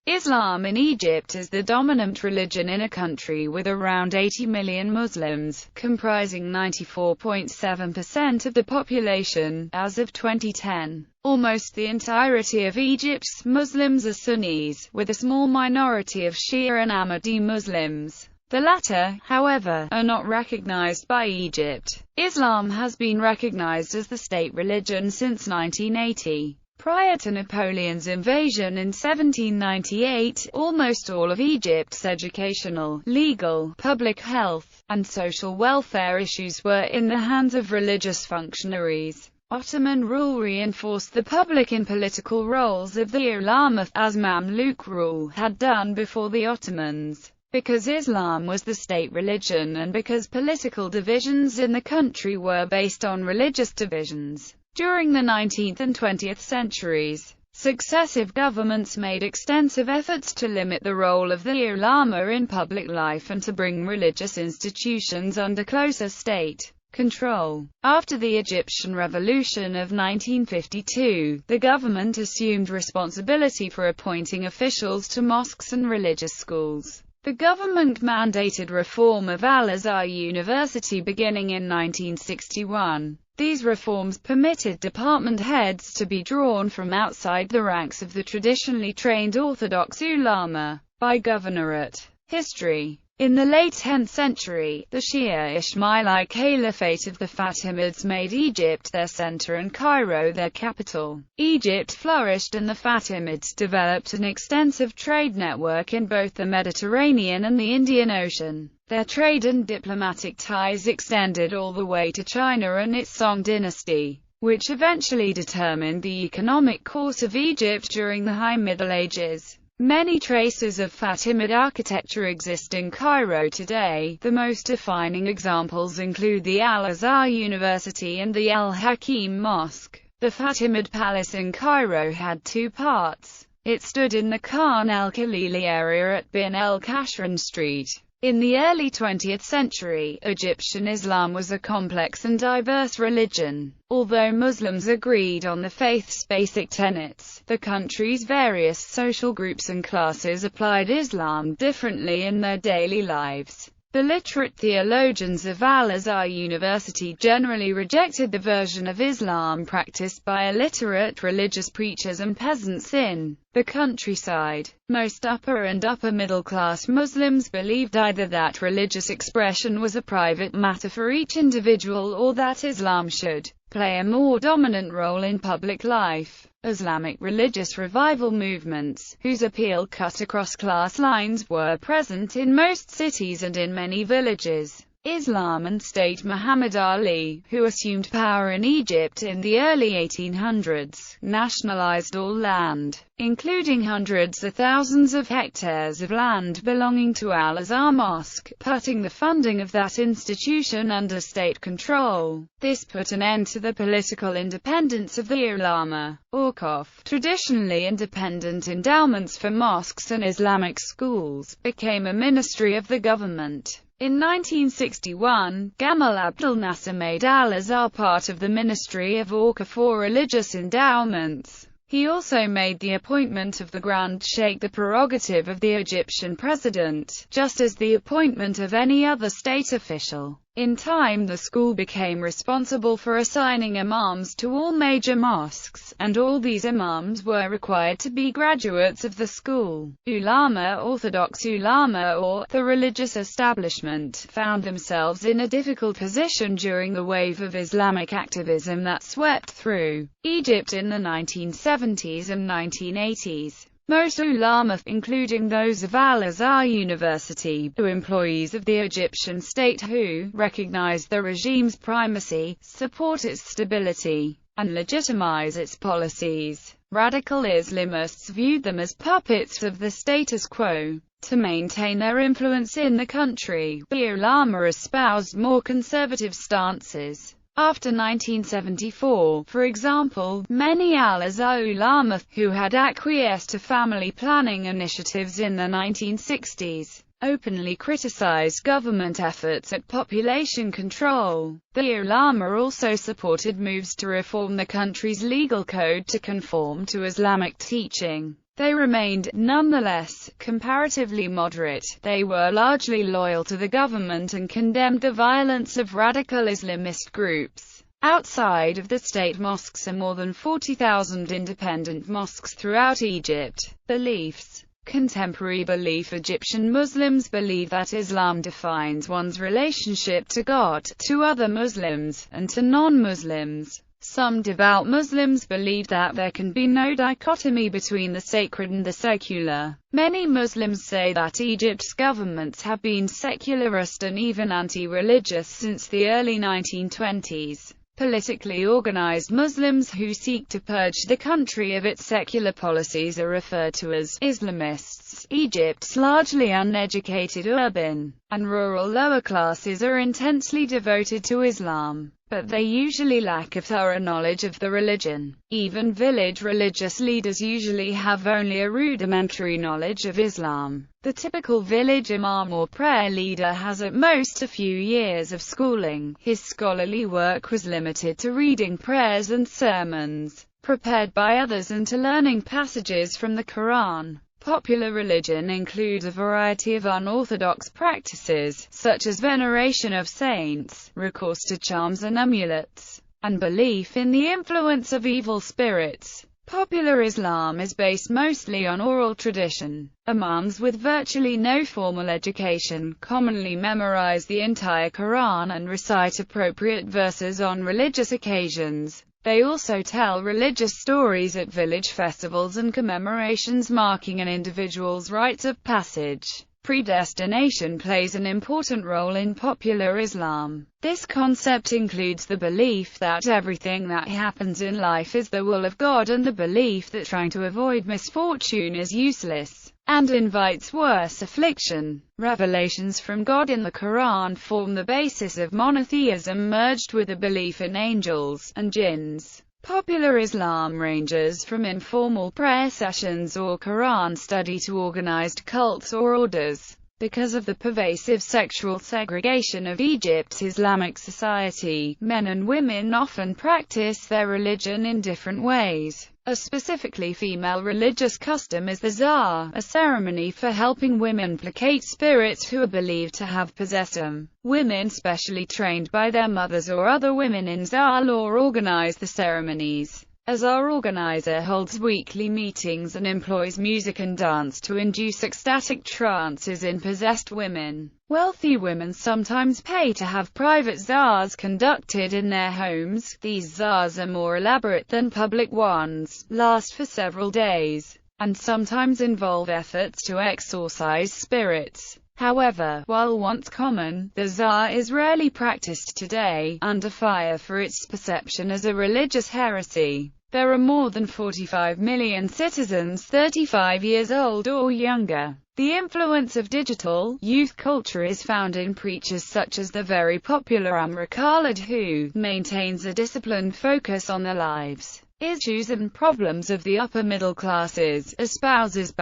Islam in Egypt is the dominant religion in a country with around 80 million Muslims, comprising 94.7% of the population, as of 2010. Almost the entirety of Egypt's Muslims are Sunnis, with a small minority of Shia and Ahmadi Muslims. The latter, however, are not recognized by Egypt. Islam has been recognized as the state religion since 1980. Prior to Napoleon's invasion in 1798, almost all of Egypt's educational, legal, public health, and social welfare issues were in the hands of religious functionaries. Ottoman rule reinforced the public and political roles of the ulama, as Mamluk rule had done before the Ottomans. Because Islam was the state religion and because political divisions in the country were based on religious divisions. During the 19th and 20th centuries, successive governments made extensive efforts to limit the role of the ulama in public life and to bring religious institutions under closer state control. After the Egyptian Revolution of 1952, the government assumed responsibility for appointing officials to mosques and religious schools. The government mandated reform of Al-Azhar University beginning in 1961. These reforms permitted department heads to be drawn from outside the ranks of the traditionally trained Orthodox ulama, by governorate. History. In the late 10th century, the Shia Ismaili Caliphate of the Fatimids made Egypt their center and Cairo their capital. Egypt flourished and the Fatimids developed an extensive trade network in both the Mediterranean and the Indian Ocean. Their trade and diplomatic ties extended all the way to China and its Song dynasty, which eventually determined the economic course of Egypt during the High Middle Ages. Many traces of Fatimid architecture exist in Cairo today. The most defining examples include the Al-Azhar University and the Al-Hakim Mosque. The Fatimid Palace in Cairo had two parts. It stood in the Khan el-Khalili area at Bin el-Kashran Street. In the early 20th century, Egyptian Islam was a complex and diverse religion. Although Muslims agreed on the faith's basic tenets, the country's various social groups and classes applied Islam differently in their daily lives. The literate theologians of Al-Azhar University generally rejected the version of Islam practiced by illiterate religious preachers and peasants in the countryside. Most upper and upper-middle-class Muslims believed either that religious expression was a private matter for each individual or that Islam should play a more dominant role in public life. Islamic religious revival movements, whose appeal cut across class lines, were present in most cities and in many villages. Islam and State Muhammad Ali, who assumed power in Egypt in the early 1800s, nationalized all land, including hundreds of thousands of hectares of land belonging to Al-Azhar Mosque, putting the funding of that institution under state control. This put an end to the political independence of the ulama. Awqaf, traditionally independent endowments for mosques and Islamic schools, became a ministry of the government. In 1961, Gamal Abdel Nasser made Al-Azhar part of the Ministry of Awqaf for religious endowments. He also made the appointment of the Grand Sheikh the prerogative of the Egyptian president, just as the appointment of any other state official. In time the school became responsible for assigning imams to all major mosques, and all these imams were required to be graduates of the school. Ulama, Orthodox ulama, or the religious establishment, found themselves in a difficult position during the wave of Islamic activism that swept through Egypt in the 1970s and 1980s. Most ulama, including those of Al-Azhar University, were employees of the Egyptian state who recognized the regime's primacy, support its stability, and legitimize its policies. Radical Islamists viewed them as puppets of the status quo. To maintain their influence in the country, the ulama espoused more conservative stances. After 1974, for example, many Al-Azhar ulama, who had acquiesced to family planning initiatives in the 1960s, openly criticized government efforts at population control. The ulama also supported moves to reform the country's legal code to conform to Islamic teaching. They remained, nonetheless, comparatively moderate. They were largely loyal to the government and condemned the violence of radical Islamist groups. Outside of the state mosques are more than 40,000 independent mosques throughout Egypt. Beliefs. Contemporary belief. Egyptian Muslims believe that Islam defines one's relationship to God, to other Muslims, and to non-Muslims. Some devout Muslims believe that there can be no dichotomy between the sacred and the secular. Many Muslims say that Egypt's governments have been secularist and even anti-religious since the early 1920s. Politically organized Muslims who seek to purge the country of its secular policies are referred to as Islamists. Egypt's largely uneducated urban and rural lower classes are intensely devoted to Islam, but they usually lack a thorough knowledge of the religion. Even village religious leaders usually have only a rudimentary knowledge of Islam. The typical village imam or prayer leader has at most a few years of schooling. His scholarly work was limited to reading prayers and sermons prepared by others and to learning passages from the Quran. Popular religion includes a variety of unorthodox practices, such as veneration of saints, recourse to charms and amulets, and belief in the influence of evil spirits. Popular Islam is based mostly on oral tradition. Imams with virtually no formal education commonly memorize the entire Quran and recite appropriate verses on religious occasions. They also tell religious stories at village festivals and commemorations marking an individual's rites of passage. Predestination plays an important role in popular Islam. This concept includes the belief that everything that happens in life is the will of God and the belief that trying to avoid misfortune is useless and invites worse affliction. Revelations from God in the Quran form the basis of monotheism merged with a belief in angels and jinns. Popular Islam ranges from informal prayer sessions or Quran study to organized cults or orders. Because of the pervasive sexual segregation of Egypt's Islamic society, men and women often practice their religion in different ways. A specifically female religious custom is the zar, a ceremony for helping women placate spirits who are believed to have possessed them. Women specially trained by their mothers or other women in zar lore organize the ceremonies. A zar organizer holds weekly meetings and employs music and dance to induce ecstatic trances in possessed women. Wealthy women sometimes pay to have private zars conducted in their homes. These zars are more elaborate than public ones, last for several days, and sometimes involve efforts to exorcise spirits. However, while once common, the zar is rarely practiced today, under fire for its perception as a religious heresy. There are more than 45 million citizens 35 years old or younger. The influence of digital youth culture is found in preachers such as the very popular Amr Khalid, who maintains a disciplined focus on the lives, issues and problems of the upper middle classes, espouses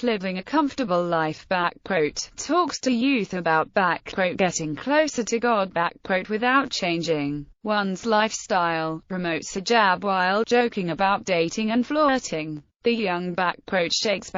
"living a comfortable life", talks to youth about "getting closer to God", without changing one's lifestyle, promotes hijab while joking about dating and flirting. The young "sheikhs"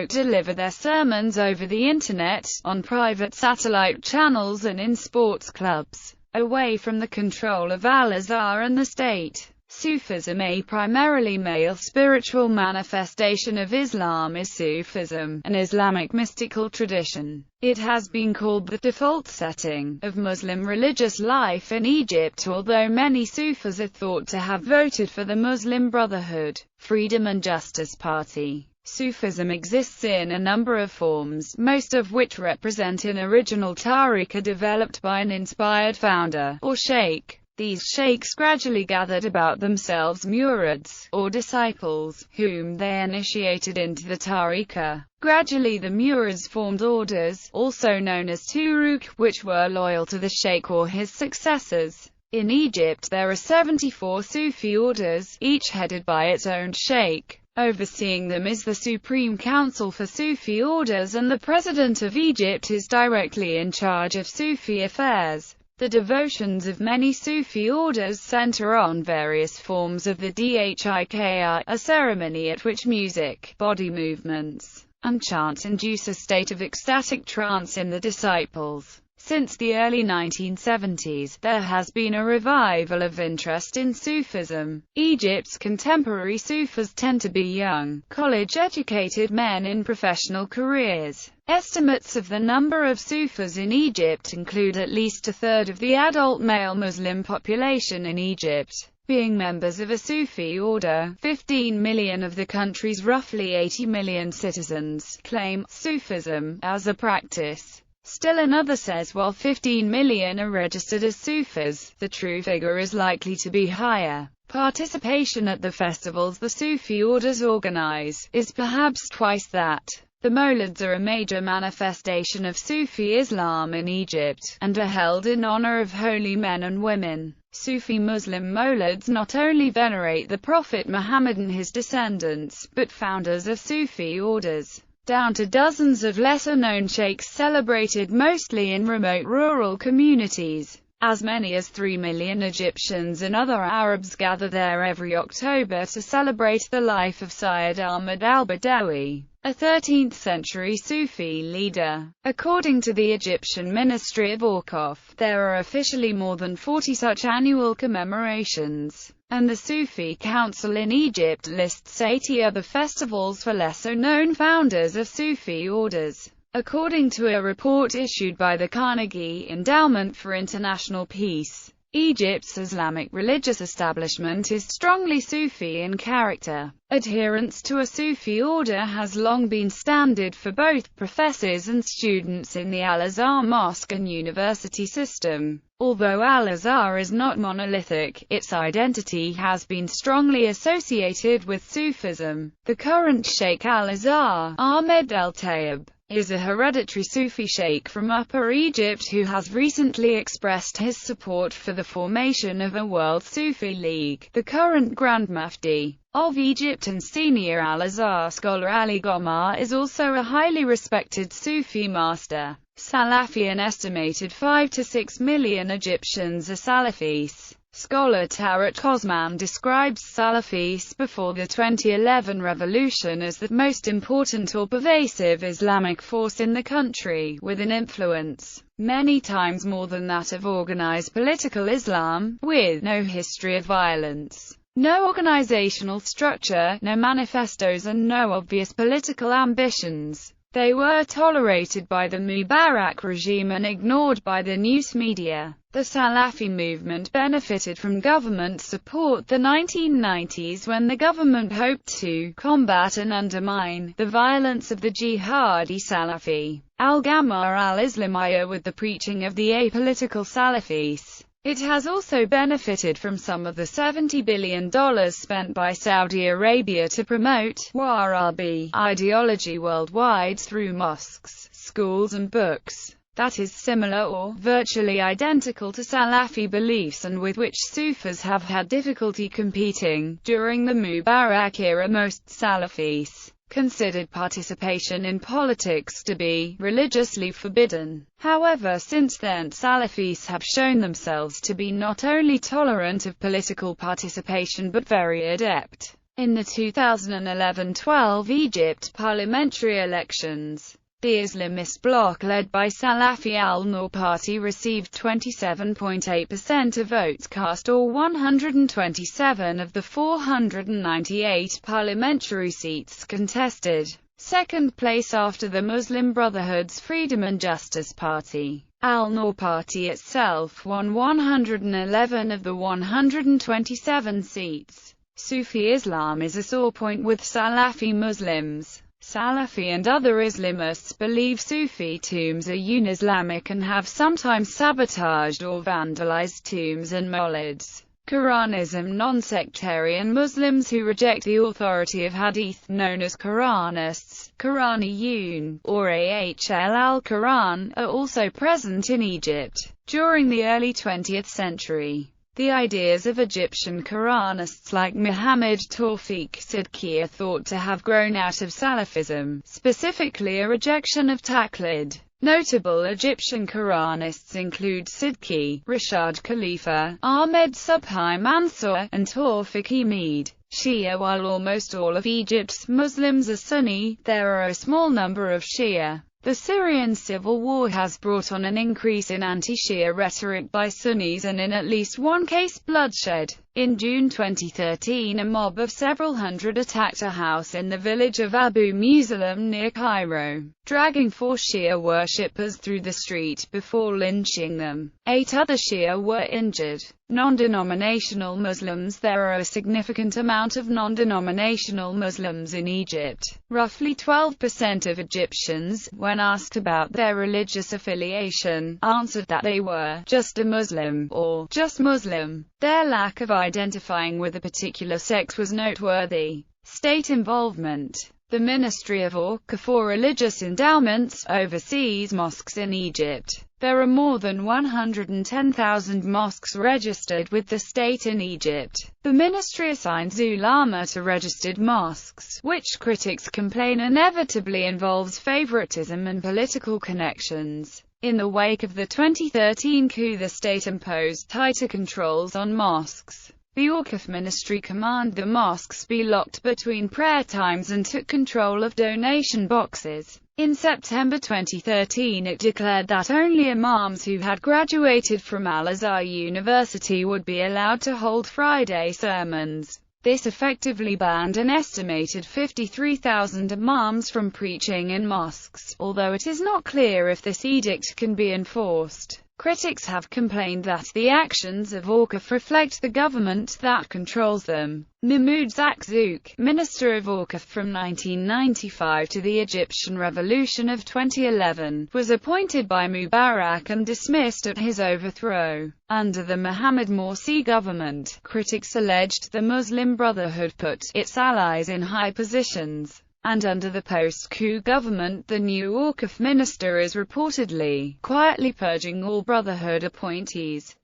deliver their sermons over the internet, on private satellite channels and in sports clubs, away from the control of Al-Azhar and the state. Sufism, a primarily male spiritual manifestation of Islam, is Sufism, an Islamic mystical tradition. It has been called the default setting of Muslim religious life in Egypt, although many Sufis are thought to have voted for the Muslim Brotherhood, Freedom and Justice Party. Sufism exists in a number of forms, most of which represent an original tariqah developed by an inspired founder, or sheikh. These sheikhs gradually gathered about themselves murids, or disciples, whom they initiated into the tariqah. Gradually the murids formed orders, also known as turuq, which were loyal to the sheikh or his successors. In Egypt there are 74 Sufi orders, each headed by its own sheikh. Overseeing them is the Supreme Council for Sufi Orders, and the President of Egypt is directly in charge of Sufi affairs. The devotions of many Sufi orders center on various forms of the dhikr, a ceremony at which music, body movements, and chant induce a state of ecstatic trance in the disciples. Since the early 1970s, there has been a revival of interest in Sufism. Egypt's contemporary Sufis tend to be young, college-educated men in professional careers. Estimates of the number of Sufis in Egypt include at least a third of the adult male Muslim population in Egypt being members of a Sufi order. 15 million of the country's roughly 80 million citizens claim Sufism as a practice. Still another says while 15 million are registered as Sufis, the true figure is likely to be higher. Participation at the festivals the Sufi orders organize is perhaps twice that. The Molids are a major manifestation of Sufi Islam in Egypt, and are held in honor of holy men and women. Sufi Muslim Molids not only venerate the Prophet Muhammad and his descendants, but founders of Sufi orders, down to dozens of lesser-known sheikhs celebrated mostly in remote rural communities. As many as 3 million Egyptians and other Arabs gather there every October to celebrate the life of Sayyid Ahmad al-Badawi, a 13th-century Sufi leader. According to the Egyptian Ministry of Awqaf, there are officially more than 40 such annual commemorations, and the Sufi Council in Egypt lists 80 other festivals for lesser-known founders of Sufi orders. According to a report issued by the Carnegie Endowment for International Peace, Egypt's Islamic religious establishment is strongly Sufi in character. Adherence to a Sufi order has long been standard for both professors and students in the Al-Azhar mosque and university system. Although Al-Azhar is not monolithic, its identity has been strongly associated with Sufism. The current Sheikh Al-Azhar, Ahmed El-Tayyib, is a hereditary Sufi sheikh from Upper Egypt who has recently expressed his support for the formation of a World Sufi League. The current Grand Mufti of Egypt and senior Al-Azhar scholar Ali Gomar is also a highly respected Sufi master. Salafi. An estimated 5 to 6 million Egyptians are Salafis. Scholar Tarat Osman describes Salafis before the 2011 revolution as the most important or pervasive Islamic force in the country, with an influence many times more than that of organized political Islam, with no history of violence, no organizational structure, no manifestos and no obvious political ambitions. They were tolerated by the Mubarak regime and ignored by the news media. The Salafi movement benefited from government support the 1990s when the government hoped to combat and undermine the violence of the jihadi Salafi al-Gamar al-Islamiyya with the preaching of the apolitical Salafis. It has also benefited from some of the $70 billion spent by Saudi Arabia to promote Wahhabi ideology worldwide through mosques, schools and books. That is similar or virtually identical to Salafi beliefs and with which Sufis have had difficulty competing. During the Mubarak era, most Salafis considered participation in politics to be religiously forbidden. However, since then Salafis have shown themselves to be not only tolerant of political participation but very adept. In the 2011-12 Egypt parliamentary elections, the Islamist bloc led by Salafi al-Noor party received 27.8% of votes cast, or 127 of the 498 parliamentary seats contested. Second place after the Muslim Brotherhood's Freedom and Justice Party. Al-Noor party itself won 111 of the 127 seats. Sufi Islam is a sore point with Salafi Muslims. Salafi and other Islamists believe Sufi tombs are un-Islamic and have sometimes sabotaged or vandalized tombs and molids. Quranism. Non-sectarian Muslims who reject the authority of Hadith, known as Quranists, Quraniyun, or Ahl al-Quran, are also present in Egypt. During the early 20th century, the ideas of Egyptian Quranists like Muhammad Tawfiq Siddiqui are thought to have grown out of Salafism, specifically a rejection of taqlid. Notable Egyptian Quranists include Sidki, Rashad Khalifa, Ahmed Subhi Mansour, and Tawfiq Ahmed. Shia. While almost all of Egypt's Muslims are Sunni, there are a small number of Shia. The Syrian civil war has brought on an increase in anti-Shia rhetoric by Sunnis and in at least one case bloodshed. In June 2013, a mob of several hundred attacked a house in the village of Abu Musallam near Cairo, dragging 4 Shia worshippers through the street before lynching them. 8 other Shia were injured. Non-denominational Muslims. There are a significant amount of non-denominational Muslims in Egypt. Roughly 12% of Egyptians, when asked about their religious affiliation, answered that they were just a Muslim or just Muslim. Their lack of identifying with a particular sect was noteworthy. State involvement. The Ministry of Awqaf for Religious Endowments oversees mosques in Egypt. There are more than 110,000 mosques registered with the state in Egypt. The ministry assigns ulama to registered mosques, which critics complain inevitably involves favoritism and political connections. In the wake of the 2013 coup, the state imposed tighter controls on mosques. The Awqaf ministry commanded the mosques be locked between prayer times and took control of donation boxes. In September 2013, it declared that only imams who had graduated from Al-Azhar University would be allowed to hold Friday sermons. This effectively banned an estimated 53,000 imams from preaching in mosques, although it is not clear if this edict can be enforced. Critics have complained that the actions of Awqaf reflect the government that controls them. Mahmoud Zakzouk, Minister of Awqaf from 1995 to the Egyptian Revolution of 2011, was appointed by Mubarak and dismissed at his overthrow. Under the Mohamed Morsi government, critics alleged the Muslim Brotherhood put its allies in high positions. And under the post-coup government, the new Awqaf minister is reportedly quietly purging all Brotherhood appointees.